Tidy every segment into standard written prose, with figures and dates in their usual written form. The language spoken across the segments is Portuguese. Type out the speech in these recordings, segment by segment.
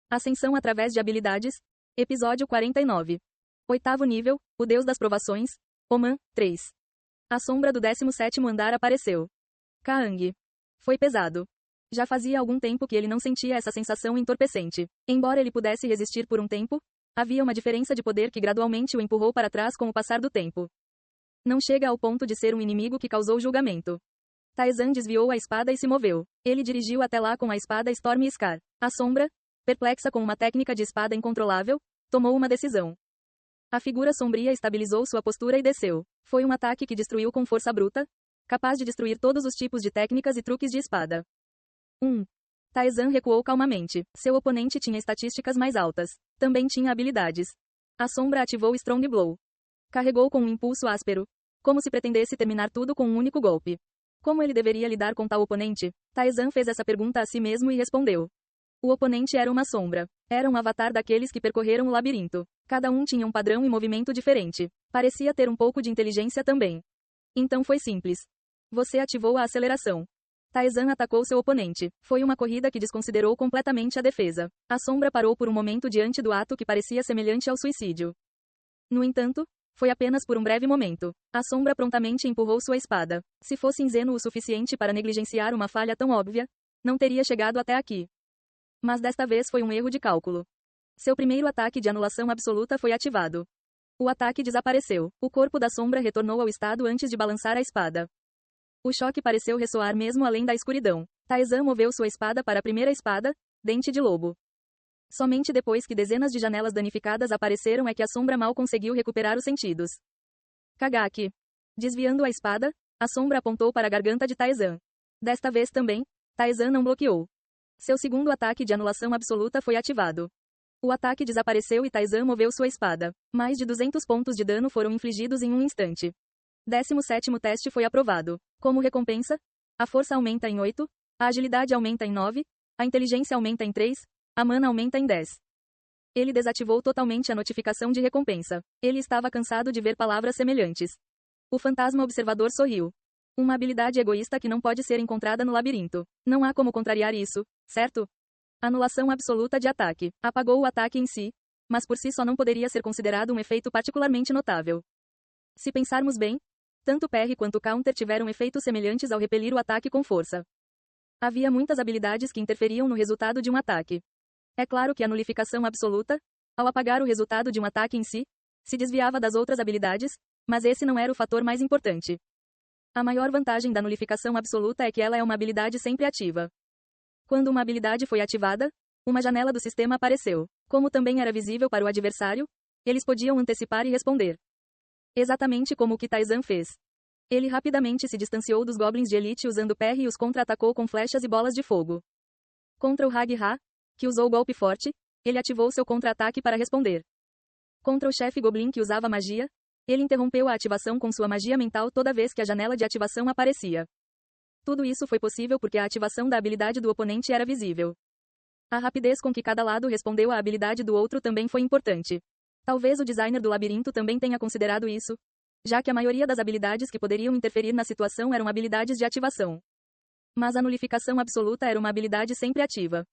Ascensão através de habilidades. Episódio 49. Oitavo nível, o Deus das Provações. Oman, 3. A sombra do 17º andar apareceu. Kaang. Foi pesado. Já fazia algum tempo que ele não sentia essa sensação entorpecente. Embora ele pudesse resistir por um tempo, havia uma diferença de poder que gradualmente o empurrou para trás com o passar do tempo. Não chega ao ponto de ser um inimigo que causou julgamento. Taizan desviou a espada e se moveu. Ele dirigiu até lá com a espada Storm Scar. A sombra, perplexa com uma técnica de espada incontrolável, tomou uma decisão. A figura sombria estabilizou sua postura e desceu. Foi um ataque que destruiu com força bruta, capaz de destruir todos os tipos de técnicas e truques de espada. 1. Taizan recuou calmamente. Seu oponente tinha estatísticas mais altas. Também tinha habilidades. A sombra ativou Strong Blow. Carregou com um impulso áspero, como se pretendesse terminar tudo com um único golpe. Como ele deveria lidar com tal oponente? Taizan fez essa pergunta a si mesmo e respondeu. O oponente era uma sombra. Era um avatar daqueles que percorreram o labirinto. Cada um tinha um padrão e movimento diferente. Parecia ter um pouco de inteligência também. Então foi simples. Você ativou a aceleração. Taizan atacou seu oponente. Foi uma corrida que desconsiderou completamente a defesa. A sombra parou por um momento diante do ato que parecia semelhante ao suicídio. No entanto, foi apenas por um breve momento. A sombra prontamente empurrou sua espada. Se fosse ingênuo o suficiente para negligenciar uma falha tão óbvia, não teria chegado até aqui. Mas desta vez foi um erro de cálculo. Seu primeiro ataque de anulação absoluta foi ativado. O ataque desapareceu. O corpo da sombra retornou ao estado antes de balançar a espada. O choque pareceu ressoar mesmo além da escuridão. Taizan moveu sua espada para a primeira espada, Dente de Lobo. Somente depois que dezenas de janelas danificadas apareceram é que a sombra mal conseguiu recuperar os sentidos. Kagaki. Desviando a espada, a sombra apontou para a garganta de Taizan. Desta vez também, Taizan não bloqueou. Seu segundo ataque de anulação absoluta foi ativado. O ataque desapareceu e Taizan moveu sua espada. Mais de 200 pontos de dano foram infligidos em um instante. 17º teste foi aprovado. Como recompensa, a força aumenta em 8, a agilidade aumenta em 9, a inteligência aumenta em 3, a mana aumenta em 10. Ele desativou totalmente a notificação de recompensa. Ele estava cansado de ver palavras semelhantes. O fantasma observador sorriu. Uma habilidade egoísta que não pode ser encontrada no labirinto. Não há como contrariar isso, certo? Anulação absoluta de ataque. Apagou o ataque em si, mas por si só não poderia ser considerado um efeito particularmente notável. Se pensarmos bem, tanto parry quanto counter tiveram efeitos semelhantes ao repelir o ataque com força. Havia muitas habilidades que interferiam no resultado de um ataque. É claro que a nulificação absoluta, ao apagar o resultado de um ataque em si, se desviava das outras habilidades, mas esse não era o fator mais importante. A maior vantagem da nulificação absoluta é que ela é uma habilidade sempre ativa. Quando uma habilidade foi ativada, uma janela do sistema apareceu. Como também era visível para o adversário, eles podiam antecipar e responder. Exatamente como o que Taizan fez. Ele rapidamente se distanciou dos goblins de elite usando parry e os contra-atacou com flechas e bolas de fogo. Contra o Hag-Ha, que usou golpe forte, ele ativou seu contra-ataque para responder. Contra o chefe goblin que usava magia, ele interrompeu a ativação com sua magia mental toda vez que a janela de ativação aparecia. Tudo isso foi possível porque a ativação da habilidade do oponente era visível. A rapidez com que cada lado respondeu à habilidade do outro também foi importante. Talvez o designer do labirinto também tenha considerado isso, já que a maioria das habilidades que poderiam interferir na situação eram habilidades de ativação. Mas a nulificação absoluta era uma habilidade sempre ativa.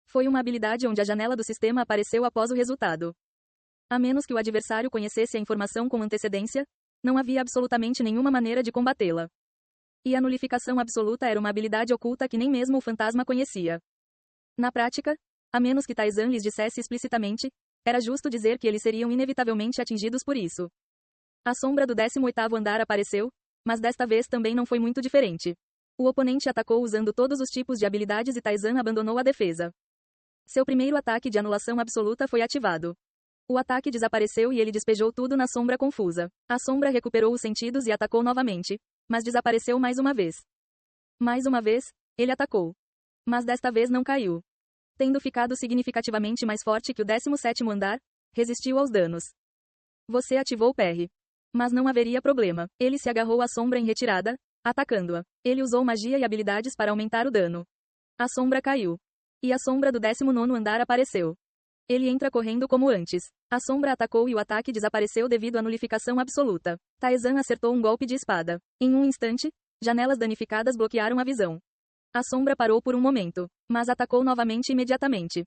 Foi uma habilidade onde a janela do sistema apareceu após o resultado. A menos que o adversário conhecesse a informação com antecedência, não havia absolutamente nenhuma maneira de combatê-la. E a nulificação absoluta era uma habilidade oculta que nem mesmo o fantasma conhecia. Na prática, a menos que Taizan lhes dissesse explicitamente, era justo dizer que eles seriam inevitavelmente atingidos por isso. A sombra do 18º andar apareceu, mas desta vez também não foi muito diferente. O oponente atacou usando todos os tipos de habilidades e Taizan abandonou a defesa. Seu primeiro ataque de anulação absoluta foi ativado. O ataque desapareceu e ele despejou tudo na sombra confusa. A sombra recuperou os sentidos e atacou novamente, mas desapareceu mais uma vez. Mais uma vez, ele atacou. Mas desta vez não caiu. Tendo ficado significativamente mais forte que o 17º andar, resistiu aos danos. Você ativou o parry. Mas não haveria problema. Ele se agarrou à sombra em retirada, atacando-a. Ele usou magia e habilidades para aumentar o dano. A sombra caiu. E a sombra do 19º andar apareceu. Ele entra correndo como antes. A sombra atacou e o ataque desapareceu devido à nulificação absoluta. Taizan acertou um golpe de espada. Em um instante, janelas danificadas bloquearam a visão. A sombra parou por um momento, mas atacou novamente imediatamente.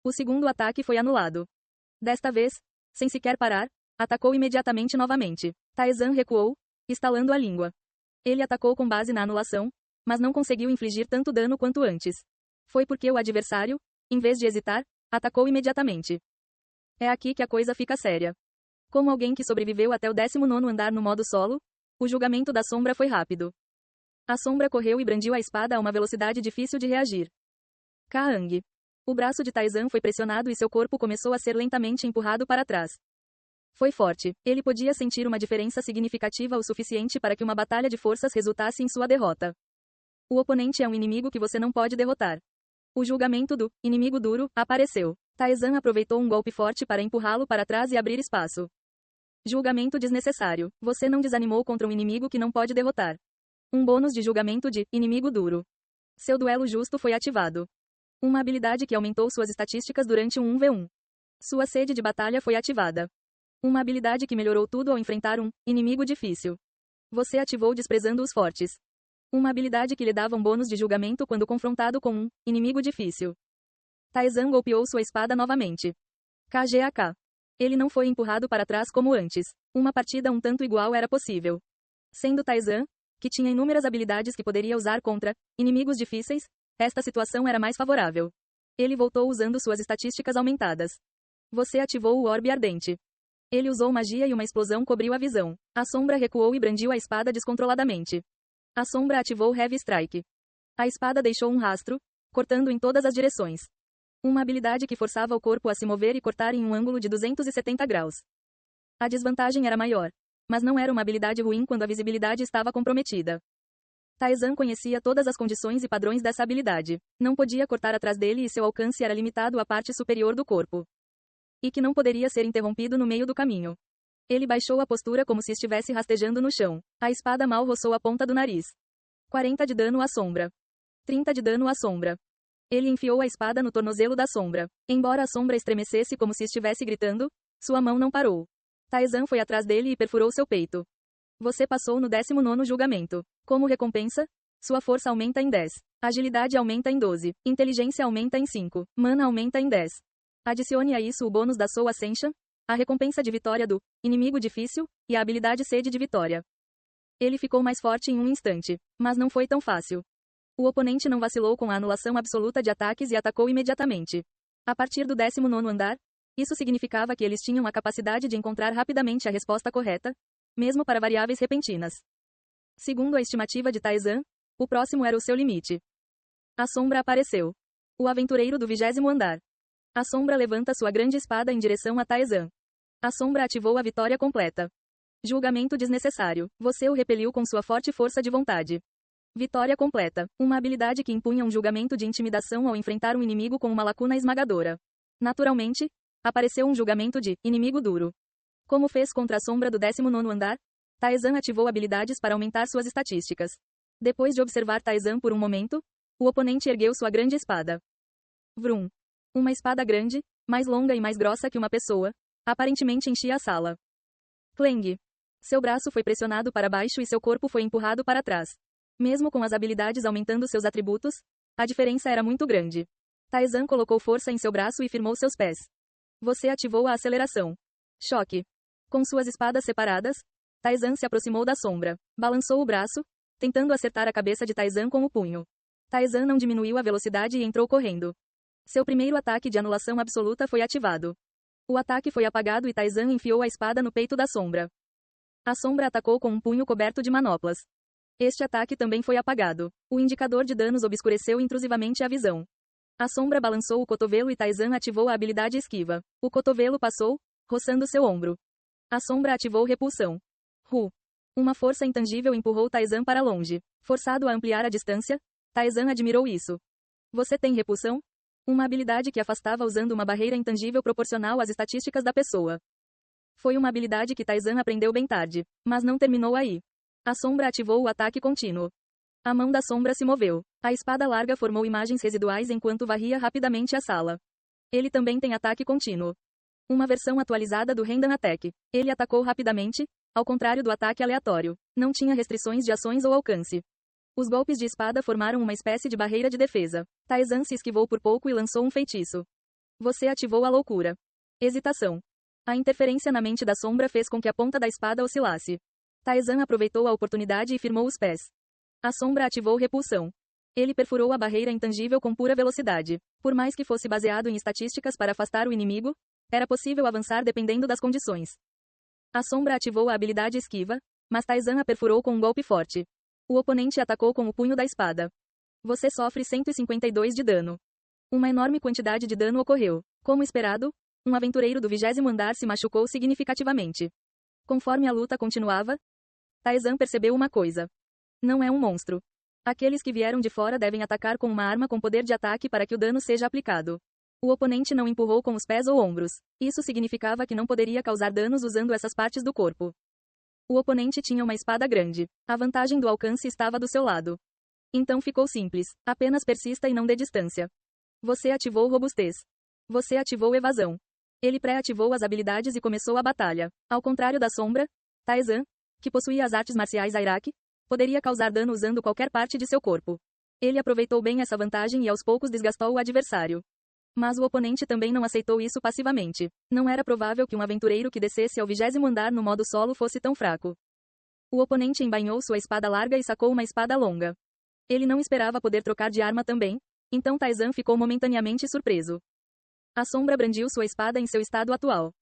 O segundo ataque foi anulado. Desta vez, sem sequer parar, atacou imediatamente novamente. Taizan recuou, estalando a língua. Ele atacou com base na anulação, mas não conseguiu infligir tanto dano quanto antes. Foi porque o adversário, em vez de hesitar, atacou imediatamente. É aqui que a coisa fica séria. Como alguém que sobreviveu até o 19º andar no modo solo, o julgamento da sombra foi rápido. A sombra correu e brandiu a espada a uma velocidade difícil de reagir. Kahang. O braço de Taizan foi pressionado e seu corpo começou a ser lentamente empurrado para trás. Foi forte. Ele podia sentir uma diferença significativa o suficiente para que uma batalha de forças resultasse em sua derrota. O oponente é um inimigo que você não pode derrotar. O julgamento do inimigo duro apareceu. Taizan aproveitou um golpe forte para empurrá-lo para trás e abrir espaço. Julgamento desnecessário. Você não desanimou contra um inimigo que não pode derrotar. Um bônus de julgamento de inimigo duro. Seu duelo justo foi ativado. Uma habilidade que aumentou suas estatísticas durante um 1v1. Sua sede de batalha foi ativada. Uma habilidade que melhorou tudo ao enfrentar um inimigo difícil. Você ativou desprezando os fortes. Uma habilidade que lhe dava um bônus de julgamento quando confrontado com um inimigo difícil. Taizan golpeou sua espada novamente. KGAK. Ele não foi empurrado para trás como antes. Uma partida um tanto igual era possível. Sendo Taizan, que tinha inúmeras habilidades que poderia usar contra inimigos difíceis, esta situação era mais favorável. Ele voltou usando suas estatísticas aumentadas. Você ativou o orbe ardente. Ele usou magia e uma explosão cobriu a visão. A sombra recuou e brandiu a espada descontroladamente. A sombra ativou Heavy Strike. A espada deixou um rastro, cortando em todas as direções. Uma habilidade que forçava o corpo a se mover e cortar em um ângulo de 270 graus. A desvantagem era maior. Mas não era uma habilidade ruim quando a visibilidade estava comprometida. Taizan conhecia todas as condições e padrões dessa habilidade. Não podia cortar atrás dele e seu alcance era limitado à parte superior do corpo. E que não poderia ser interrompido no meio do caminho. Ele baixou a postura como se estivesse rastejando no chão. A espada mal roçou a ponta do nariz. 40 de dano à sombra. 30 de dano à sombra. Ele enfiou a espada no tornozelo da sombra. Embora a sombra estremecesse como se estivesse gritando, sua mão não parou. Taizan foi atrás dele e perfurou seu peito. Você passou no 19º julgamento. Como recompensa, sua força aumenta em 10. Agilidade aumenta em 12. Inteligência aumenta em 5. Mana aumenta em 10. Adicione a isso o bônus da Soul Ascension, a recompensa de vitória do inimigo difícil, e a habilidade Sede de Vitória. Ele ficou mais forte em um instante, mas não foi tão fácil. O oponente não vacilou com a anulação absoluta de ataques e atacou imediatamente. A partir do 19º andar, isso significava que eles tinham a capacidade de encontrar rapidamente a resposta correta, mesmo para variáveis repentinas. Segundo a estimativa de Taizan, o próximo era o seu limite. A sombra apareceu. O aventureiro do 20º andar. A sombra levanta sua grande espada em direção a Taizan. A sombra ativou a vitória completa. Julgamento desnecessário. Você o repeliu com sua forte força de vontade. Vitória completa. Uma habilidade que impunha um julgamento de intimidação ao enfrentar um inimigo com uma lacuna esmagadora. Naturalmente, apareceu um julgamento de inimigo duro. Como fez contra a sombra do 19º andar, Taizan ativou habilidades para aumentar suas estatísticas. Depois de observar Taizan por um momento, o oponente ergueu sua grande espada. Vrum. Uma espada grande, mais longa e mais grossa que uma pessoa, aparentemente enchia a sala. Clang. Seu braço foi pressionado para baixo e seu corpo foi empurrado para trás. Mesmo com as habilidades aumentando seus atributos, a diferença era muito grande. Taizan colocou força em seu braço e firmou seus pés. Você ativou a aceleração. Choque. Com suas espadas separadas, Taizan se aproximou da sombra. Balançou o braço, tentando acertar a cabeça de Taizan com o punho. Taizan não diminuiu a velocidade e entrou correndo. Seu primeiro ataque de anulação absoluta foi ativado. O ataque foi apagado e Taizan enfiou a espada no peito da sombra. A sombra atacou com um punho coberto de manoplas. Este ataque também foi apagado. O indicador de danos obscureceu intrusivamente a visão. A sombra balançou o cotovelo e Taizan ativou a habilidade esquiva. O cotovelo passou, roçando seu ombro. A sombra ativou repulsão. Uma força intangível empurrou Taizan para longe. Forçado a ampliar a distância, Taizan admirou isso. Você tem repulsão? Uma habilidade que afastava usando uma barreira intangível proporcional às estatísticas da pessoa. Foi uma habilidade que Taizan aprendeu bem tarde, mas não terminou aí. A sombra ativou o ataque contínuo. A mão da sombra se moveu. A espada larga formou imagens residuais enquanto varria rapidamente a sala. Ele também tem ataque contínuo. Uma versão atualizada do Random Attack. Ele atacou rapidamente, ao contrário do ataque aleatório. Não tinha restrições de ações ou alcance. Os golpes de espada formaram uma espécie de barreira de defesa. Taizan se esquivou por pouco e lançou um feitiço. Você ativou a loucura. Hesitação. A interferência na mente da sombra fez com que a ponta da espada oscilasse. Taizan aproveitou a oportunidade e firmou os pés. A sombra ativou repulsão. Ele perfurou a barreira intangível com pura velocidade. Por mais que fosse baseado em estatísticas para afastar o inimigo, era possível avançar dependendo das condições. A sombra ativou a habilidade esquiva, mas Taizan a perfurou com um golpe forte. O oponente atacou com o punho da espada. Você sofre 152 de dano. Uma enorme quantidade de dano ocorreu. Como esperado, um aventureiro do 20º andar se machucou significativamente. Conforme a luta continuava, Taizan percebeu uma coisa. Não é um monstro. Aqueles que vieram de fora devem atacar com uma arma com poder de ataque para que o dano seja aplicado. O oponente não empurrou com os pés ou ombros. Isso significava que não poderia causar danos usando essas partes do corpo. O oponente tinha uma espada grande. A vantagem do alcance estava do seu lado. Então ficou simples. Apenas persista e não dê distância. Você ativou robustez. Você ativou evasão. Ele pré-ativou as habilidades e começou a batalha. Ao contrário da sombra, Taizan, que possuía as artes marciais Airaki, poderia causar dano usando qualquer parte de seu corpo. Ele aproveitou bem essa vantagem e aos poucos desgastou o adversário. Mas o oponente também não aceitou isso passivamente. Não era provável que um aventureiro que descesse ao 20º andar no modo solo fosse tão fraco. O oponente embainhou sua espada larga e sacou uma espada longa. Ele não esperava poder trocar de arma também, então Taizan ficou momentaneamente surpreso. A sombra brandiu sua espada em seu estado atual.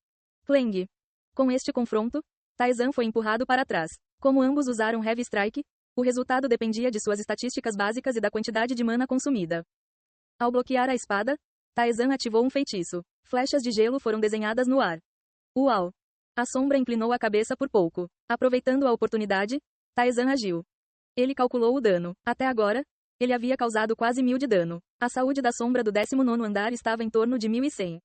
Clang. Com este confronto, Taizan foi empurrado para trás. Como ambos usaram Heavy Strike, o resultado dependia de suas estatísticas básicas e da quantidade de mana consumida. Ao bloquear a espada, Taizan ativou um feitiço. Flechas de gelo foram desenhadas no ar. Uau! A sombra inclinou a cabeça por pouco. Aproveitando a oportunidade, Taizan agiu. Ele calculou o dano. Até agora, ele havia causado quase 1000 de dano. A saúde da sombra do 19º andar estava em torno de 1100.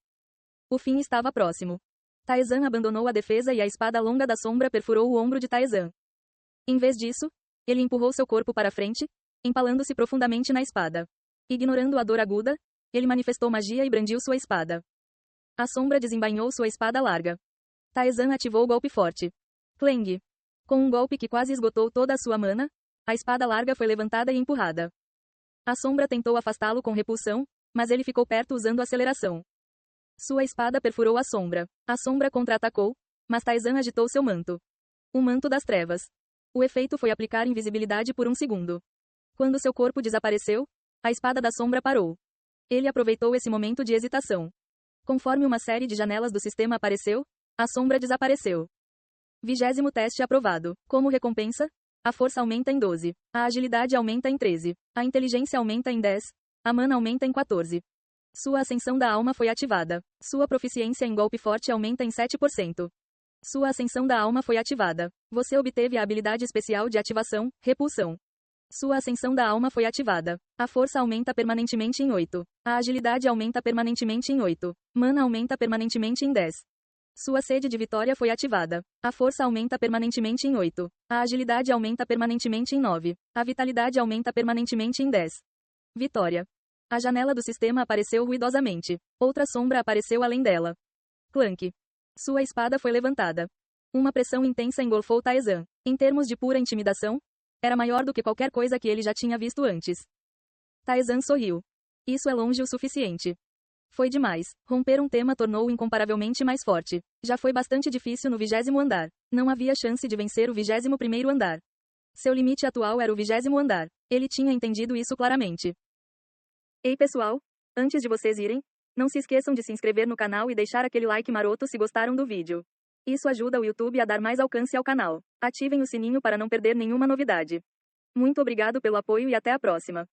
O fim estava próximo. Taizan abandonou a defesa e a espada longa da sombra perfurou o ombro de Taizan. Em vez disso, ele empurrou seu corpo para frente, empalando-se profundamente na espada. Ignorando a dor aguda, ele manifestou magia e brandiu sua espada. A sombra desembainhou sua espada larga. Taizan ativou o golpe forte. Clang. Com um golpe que quase esgotou toda a sua mana, a espada larga foi levantada e empurrada. A sombra tentou afastá-lo com repulsão, mas ele ficou perto usando aceleração. Sua espada perfurou a sombra. A sombra contra-atacou, mas Taizan agitou seu manto. O manto das trevas. O efeito foi aplicar invisibilidade por um segundo. Quando seu corpo desapareceu, a espada da sombra parou. Ele aproveitou esse momento de hesitação. Conforme uma série de janelas do sistema apareceu, a sombra desapareceu. 20º teste aprovado. Como recompensa, a força aumenta em 12. A agilidade aumenta em 13. A inteligência aumenta em 10. A mana aumenta em 14. Sua ascensão da alma foi ativada. Sua proficiência em golpe forte aumenta em 7%. Sua ascensão da alma foi ativada. Você obteve a habilidade especial de ativação, repulsão. Sua ascensão da alma foi ativada. A força aumenta permanentemente em 8. A agilidade aumenta permanentemente em 8. Mana aumenta permanentemente em 10. Sua sede de vitória foi ativada. A força aumenta permanentemente em 8. A agilidade aumenta permanentemente em 9. A vitalidade aumenta permanentemente em 10. Vitória. A janela do sistema apareceu ruidosamente. Outra sombra apareceu além dela. Clank. Sua espada foi levantada. Uma pressão intensa engolfou Taizan. Em termos de pura intimidação, era maior do que qualquer coisa que ele já tinha visto antes. Taizan sorriu. Isso é longe o suficiente. Foi demais. Romper um tema tornou-o incomparavelmente mais forte. Já foi bastante difícil no 20º andar. Não havia chance de vencer o 21º andar. Seu limite atual era o 20º andar. Ele tinha entendido isso claramente. Ei pessoal, antes de vocês irem, não se esqueçam de se inscrever no canal e deixar aquele like maroto se gostaram do vídeo. Isso ajuda o YouTube a dar mais alcance ao canal. Ativem o sininho para não perder nenhuma novidade. Muito obrigado pelo apoio e até a próxima.